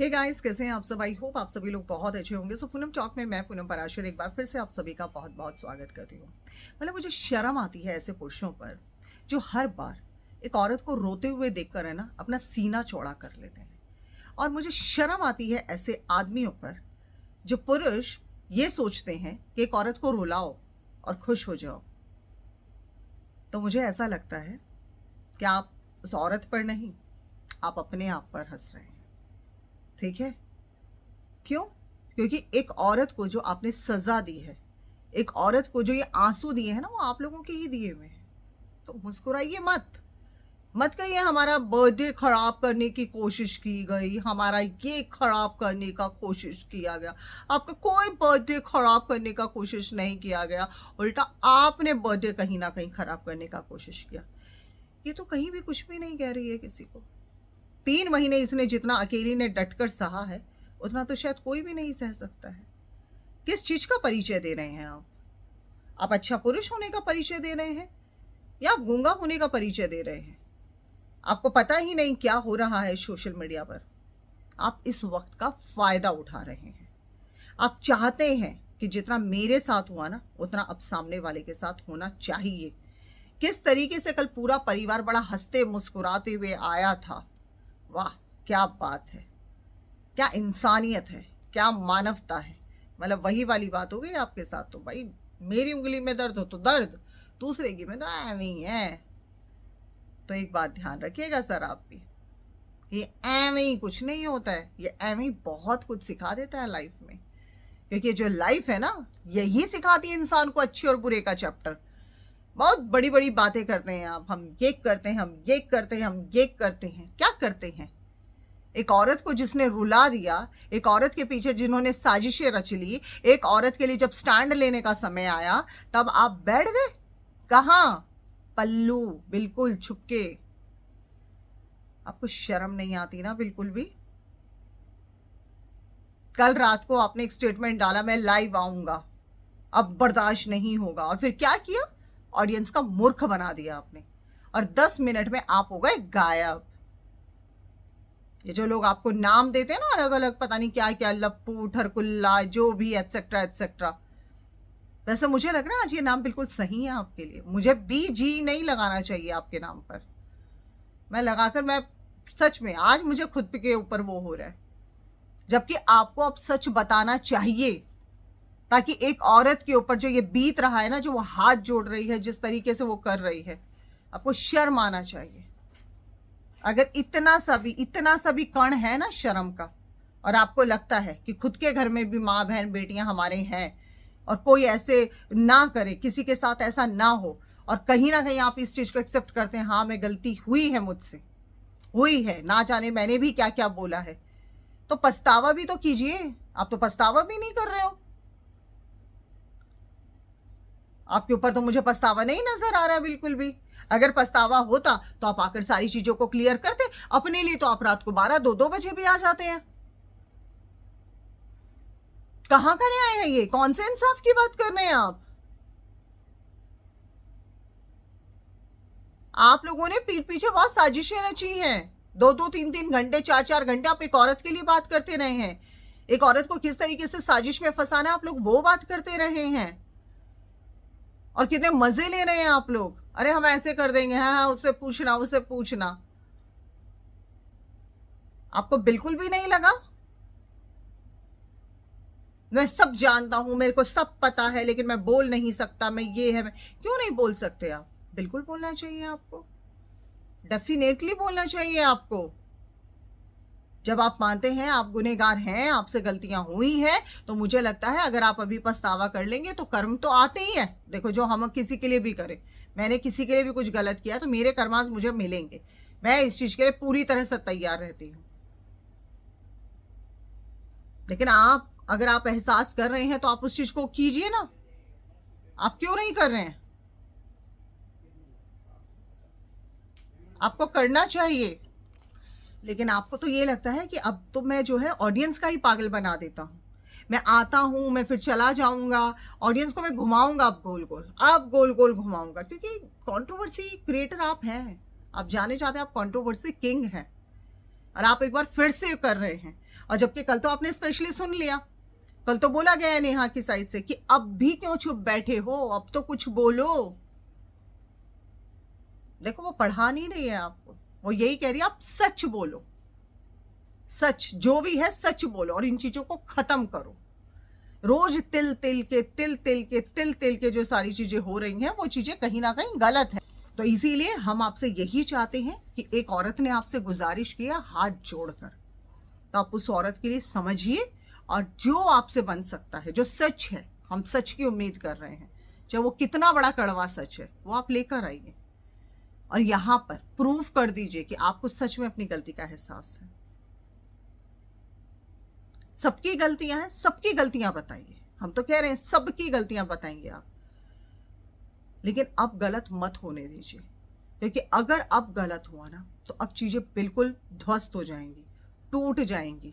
Hey guys, कैसे हैं आप सब। आई होप आप सभी लोग बहुत अच्छे होंगे। सो पूनम टॉक में मैं पूनम पराशर एक बार फिर से आप सभी का बहुत बहुत स्वागत करती हूँ। मतलब मुझे शर्म आती है ऐसे पुरुषों पर जो हर बार एक औरत को रोते हुए देखकर है ना अपना सीना चौड़ा कर लेते हैं। और मुझे शर्म आती है ऐसे आदमियों पर जो पुरुष ये सोचते हैं कि एक औरत को रुलाओ और खुश हो जाओ। तो मुझे ऐसा लगता है कि आप उस औरत पर नहीं, आप अपने आप पर हंस रहे हैं। ठीक है, क्यों? क्योंकि एक औरत को जो आपने सजा दी है, एक औरत को जो ये आंसू दिए हैं ना, वो आप लोगों के ही दिए हुए हैं। तो मुस्कुराइए मत। मत कहिए हमारा बर्थडे खराब करने की कोशिश की गई, हमारा ये खराब करने का कोशिश किया गया। आपका कोई बर्थडे खराब करने का कोशिश नहीं किया गया, उल्टा आपने बर्थडे कहीं ना कहीं खराब करने का कोशिश किया। ये तो कहीं भी कुछ भी नहीं कह रही है किसी को। 3 महीने इसने जितना अकेली ने डटकर सहा है, उतना तो शायद कोई भी नहीं सह सकता है। किस चीज का परिचय दे रहे हैं आप? आप अच्छा पुरुष होने का परिचय दे रहे हैं या आप गूंगा होने का परिचय दे रहे हैं? आपको पता ही नहीं क्या हो रहा है सोशल मीडिया पर। आप इस वक्त का फायदा उठा रहे हैं। आप चाहते हैं कि जितना मेरे साथ हुआ ना, उतना अब सामने वाले के साथ होना चाहिए। किस तरीके से कल पूरा परिवार बड़ा हंसते मुस्कुराते हुए आया था। वाह, क्या बात है, क्या इंसानियत है, क्या मानवता है। मतलब वही वाली बात हो गई आपके साथ। तो भाई, मेरी उंगली में दर्द हो तो दर्द, दूसरे की में तो नहीं है। तो एक बात ध्यान रखिएगा सर आप भी, ये एवं ही कुछ नहीं होता है। ये एवं ही बहुत कुछ सिखा देता है लाइफ में। क्योंकि जो लाइफ है ना, यही सिखाती है इंसान को अच्छे और बुरे का चैप्टर। बहुत बड़ी बड़ी बातें करते हैं आप, हम ये करते हैं, हम ये करते हैं, हम ये करते हैं। क्या करते हैं? एक औरत को जिसने रुला दिया, एक औरत के पीछे जिन्होंने साजिशें रच ली, एक औरत के लिए जब स्टैंड लेने का समय आया तब आप बैठ गए। कहां? पल्लू, बिल्कुल छुपके। आपको शर्म नहीं आती ना बिल्कुल भी? कल रात को आपने एक स्टेटमेंट डाला, मैं लाइव आऊंगा, अब बर्दाश्त नहीं होगा। और फिर क्या किया? ऑडियंस का मूर्ख बना दिया आपने। और 10 मिनट में आप हो गए गायब। ये जो लोग आपको नाम देते हैं ना अलग अलग, पता नहीं क्या क्या, लप्पू, ठरकुल्ला, जो भी एटसेट्रा एटसेट्रा। वैसे मुझे लग रहा है आज ये नाम बिल्कुल सही है आपके लिए। मुझे बी जी नहीं लगाना चाहिए आपके नाम पर। मैं लगाकर, मैं सच में आज मुझे खुद के ऊपर वो हो रहा है। जबकि आपको अब सच बताना चाहिए, ताकि एक औरत के ऊपर जो ये बीत रहा है ना, जो वो हाथ जोड़ रही है, जिस तरीके से वो कर रही है, आपको शर्म आना चाहिए। अगर इतना सा भी कण है ना शर्म का, और आपको लगता है कि खुद के घर में भी माँ बहन बेटियां हमारे हैं और कोई ऐसे ना करे, किसी के साथ ऐसा ना हो, और कहीं ना कहीं आप इस चीज को एक्सेप्ट करते हैं, हाँ मैं गलती हुई है, मुझसे हुई है, ना जाने मैंने भी क्या क्या बोला है, तो पछतावा भी तो कीजिए। आप तो पछतावा भी नहीं कर रहे हो। आपके ऊपर तो मुझे पछतावा नहीं नजर आ रहा बिल्कुल भी। अगर पछतावा होता तो आप आकर सारी चीजों को क्लियर करते। अपने लिए तो आप रात को 12-2 बजे भी आ जाते हैं। कहां का न्याय है ये? कौन से इंसाफ की बात कर रहे हैं आप? आप लोगों ने पीठ पीछे बहुत साजिशें रची हैं। 2-2, 3-3 घंटे, 4-4 घंटे आप एक औरत के लिए बात करते रहे हैं। एक औरत को किस तरीके से साजिश में फंसाना है, आप लोग वो बात करते रहे हैं। और कितने मजे ले रहे हैं आप लोग। अरे हम ऐसे कर देंगे, हाँ हाँ, उससे पूछना, उससे पूछना। आपको बिल्कुल भी नहीं लगा? मैं सब जानता हूं, मेरे को सब पता है, लेकिन मैं बोल नहीं सकता, मैं ये है, मैं क्यों नहीं बोल सकते आप? बिल्कुल बोलना चाहिए आपको, डेफिनेटली बोलना चाहिए आपको। जब आप मानते हैं आप गुनहगार हैं, आपसे गलतियां हुई हैं, तो मुझे लगता है अगर आप अभी पछतावा कर लेंगे तो कर्म तो आते ही है। देखो, जो हम किसी के लिए भी करें, मैंने किसी के लिए भी कुछ गलत किया तो मेरे कर्मांश मुझे मिलेंगे। मैं इस चीज के लिए पूरी तरह से तैयार रहती हूँ। लेकिन आप, अगर आप एहसास कर रहे हैं तो आप उस चीज को कीजिए ना। आप क्यों नहीं कर रहे हैं? आपको करना चाहिए। लेकिन आपको तो ये लगता है कि अब तो मैं जो है ऑडियंस का ही पागल बना देता हूँ। मैं आता हूँ, मैं फिर चला जाऊंगा, ऑडियंस को मैं घुमाऊंगा, अब गोल गोल घुमाऊंगा। क्योंकि कंट्रोवर्सी क्रिएटर आप हैं, आप जाने चाहते हैं, आप कंट्रोवर्सी किंग हैं। और आप एक बार फिर से कर रहे हैं। और जबकि कल तो आपने स्पेशली सुन लिया, कल तो बोला गया है नेहा की साइड से कि अब भी क्यों चुप बैठे हो, अब तो कुछ बोलो। देखो वो पढ़ा नहीं रही है आपको, वो यही कह रही है आप सच बोलो, सच जो भी है सच बोलो और इन चीजों को खत्म करो। रोज तिल तिल के जो सारी चीजें हो रही हैं वो चीजें कहीं ना कहीं गलत है। तो इसीलिए हम आपसे यही चाहते हैं कि एक औरत ने आपसे गुजारिश किया हाथ जोड़कर, तो आप उस औरत के लिए समझिए और जो आपसे बन सकता है, जो सच है, हम सच की उम्मीद कर रहे हैं, चाहे वो कितना बड़ा कड़वा सच है, वो आप लेकर आइए और यहां पर प्रूफ कर दीजिए कि आपको सच में अपनी गलती का एहसास है। सबकी गलतियां हैं, सबकी गलतियां बताइए, हम तो कह रहे हैं सबकी गलतियां बताएंगे आप, लेकिन अब गलत मत होने दीजिए, क्योंकि अगर अब गलत हुआ ना तो अब चीजें बिल्कुल ध्वस्त हो जाएंगी, टूट जाएंगी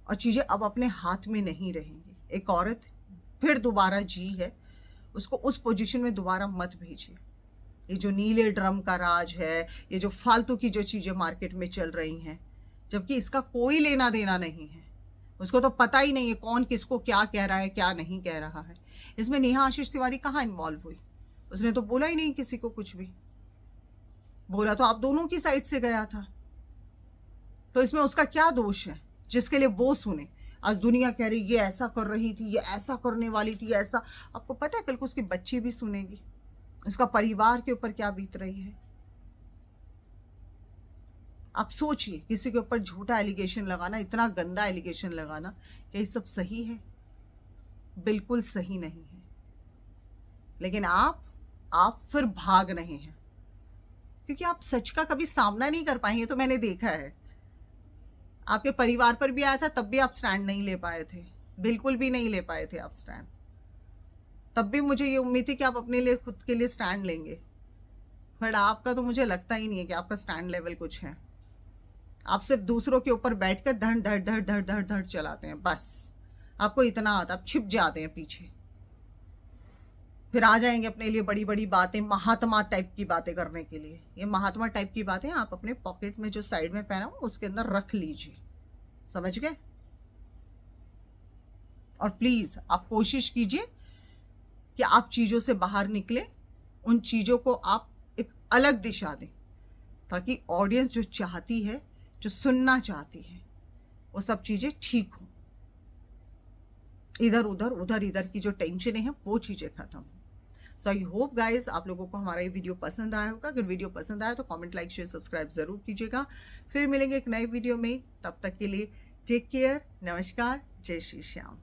और चीजें अब अपने हाथ में नहीं रहेंगी। एक औरत फिर दोबारा जी है, उसको उस पोजीशन में दोबारा मत भेजिए। ये जो नीले ड्रम का राज है, ये जो फालतू की जो चीजें मार्केट में चल रही हैं, जबकि इसका कोई लेना देना नहीं है, उसको तो पता ही नहीं है कौन किसको क्या कह रहा है क्या नहीं कह रहा है। इसमें नेहा आशीष तिवारी कहाँ इन्वॉल्व हुई? उसने तो बोला ही नहीं किसी को कुछ भी, बोला तो आप दोनों की साइड से गया था, तो इसमें उसका क्या दोष है जिसके लिए वो सुने? आज दुनिया कह रही ये ऐसा कर रही थी, ये ऐसा करने वाली थी, ऐसा। आपको पता है कल को उसकी बच्ची भी सुनेगी, उसका परिवार के ऊपर क्या बीत रही है। आप सोचिए, किसी के ऊपर झूठा एलिगेशन लगाना, इतना गंदा एलिगेशन लगाना, क्या ये सब सही है? बिल्कुल सही नहीं है। लेकिन आप फिर भाग रहे हैं क्योंकि आप सच का कभी सामना नहीं कर पाएंगे। तो मैंने देखा है, आपके परिवार पर भी आया था, तब भी आप स्टैंड नहीं ले पाए थे, बिल्कुल भी नहीं ले पाए थे आप स्टैंड। तब भी मुझे ये उम्मीद थी कि आप अपने लिए, खुद के लिए स्टैंड लेंगे, बट आपका तो मुझे लगता ही नहीं है कि आपका स्टैंड लेवल कुछ है। आप सिर्फ दूसरों के ऊपर बैठकर धड़ धड़ धड़ धड़ धड़ धड़ चलाते हैं, बस आपको इतना आता, आप छिप जाते हैं पीछे, फिर आ जाएंगे अपने लिए बड़ी बड़ी बातें, महात्मा टाइप की बातें करने के लिए। ये महात्मा टाइप की बातें आप अपने पॉकेट में जो साइड में पहना हो उसके अंदर रख लीजिए, समझ गए? और प्लीज आप कोशिश कीजिए कि आप चीजों से बाहर निकले, उन चीजों को आप एक अलग दिशा दें, ताकि ऑडियंस जो चाहती है, जो सुनना चाहती है, वो सब चीजें ठीक हो। इधर उधर की जो टेंशन है वो चीजें खत्म हो। सो आई होप गाइज आप लोगों को हमारा ये वीडियो पसंद आया होगा। अगर वीडियो पसंद आया तो कमेंट, लाइक, शेयर, सब्सक्राइब जरूर कीजिएगा। फिर मिलेंगे एक नए वीडियो में, तब तक के लिए टेक केयर, नमस्कार, जय श्री श्याम।